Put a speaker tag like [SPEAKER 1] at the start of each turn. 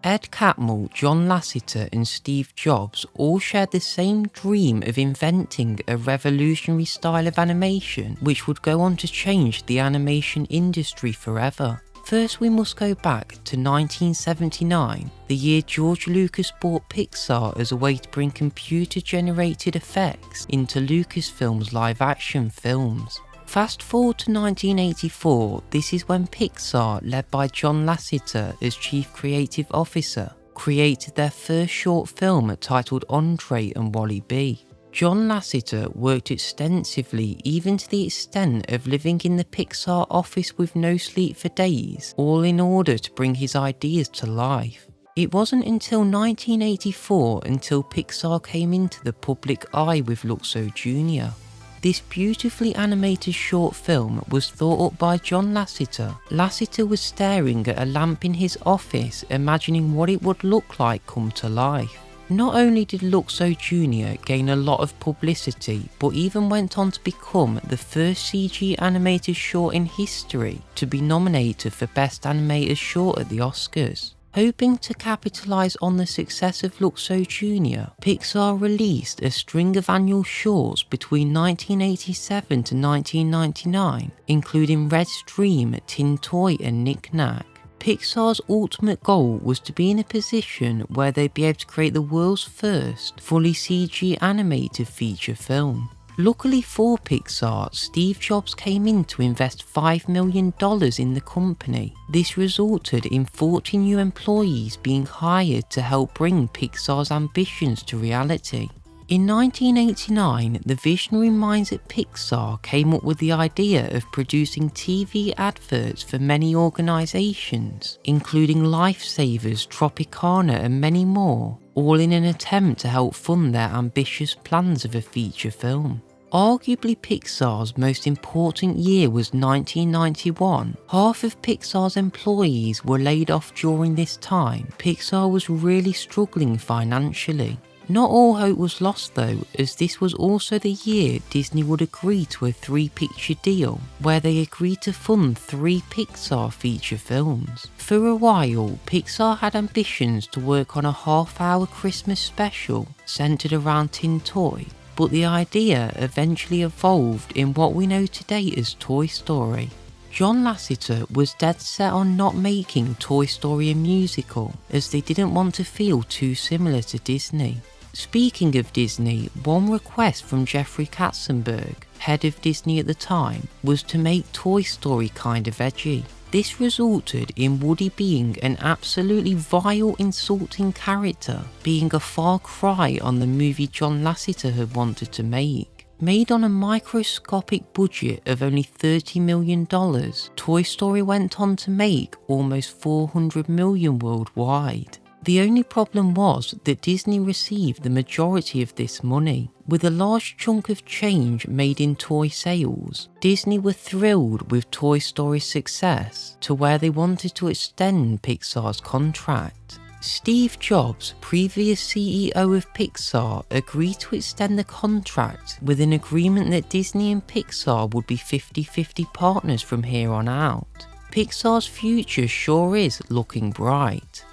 [SPEAKER 1] Ed Catmull, John Lasseter and Steve Jobs all shared the same dream of inventing a revolutionary style of animation which would go on to change the animation industry forever. First, we must go back to 1979, the year George Lucas bought Pixar as a way to bring computer-generated effects into Lucasfilm's live-action films. Fast forward to 1984, this is when Pixar, led by John Lasseter as Chief Creative Officer, created their first short film titled Andre and Wally B. John Lasseter worked extensively, even to the extent of living in the Pixar office with no sleep for days, all in order to bring his ideas to life. It wasn't until 1984 until Pixar came into the public eye with Luxo Jr. This beautifully animated short film was thought up by John Lasseter. Lasseter was staring at a lamp in his office, imagining what it would look like come to life. Not only did Luxo Jr. gain a lot of publicity, but even went on to become the first CG animated short in history to be nominated for Best Animated Short at the Oscars. Hoping to capitalise on the success of Luxo Jr., Pixar released a string of annual shorts between 1987 to 1999, including Red's Dream, Tin Toy and Knick Knack. Pixar's ultimate goal was to be in a position where they'd be able to create the world's first fully CG animated feature film. Luckily for Pixar, Steve Jobs came in to invest $5 million in the company. This resulted in 40 new employees being hired to help bring Pixar's ambitions to reality. In 1989, the visionary minds at Pixar came up with the idea of producing TV adverts for many organisations, including Lifesavers, Tropicana and many more, all in an attempt to help fund their ambitious plans of a feature film. Arguably Pixar's most important year was 1991. Half of Pixar's employees were laid off during this time. Pixar was really struggling financially. Not all hope was lost though, as this was also the year Disney would agree to a 3-picture deal, where they agreed to fund 3 Pixar feature films. For a while, Pixar had ambitions to work on a half-hour Christmas special centered around Tin Toy, but the idea eventually evolved in what we know today as Toy Story. John Lasseter was dead set on not making Toy Story a musical, as they didn't want to feel too similar to Disney. Speaking of Disney, one request from Jeffrey Katzenberg, head of Disney at the time, was to make Toy Story kind of edgy. This resulted in Woody being an absolutely vile, insulting character, being a far cry on the movie John Lasseter had wanted to make. Made on a microscopic budget of only $30 million, Toy Story went on to make almost $400 million worldwide. The only problem was that Disney received the majority of this money. With a large chunk of change made in toy sales, Disney were thrilled with Toy Story's success to where they wanted to extend Pixar's contract. Steve Jobs, previous CEO of Pixar, agreed to extend the contract with an agreement that Disney and Pixar would be 50-50 partners from here on out. Pixar's future sure is looking bright.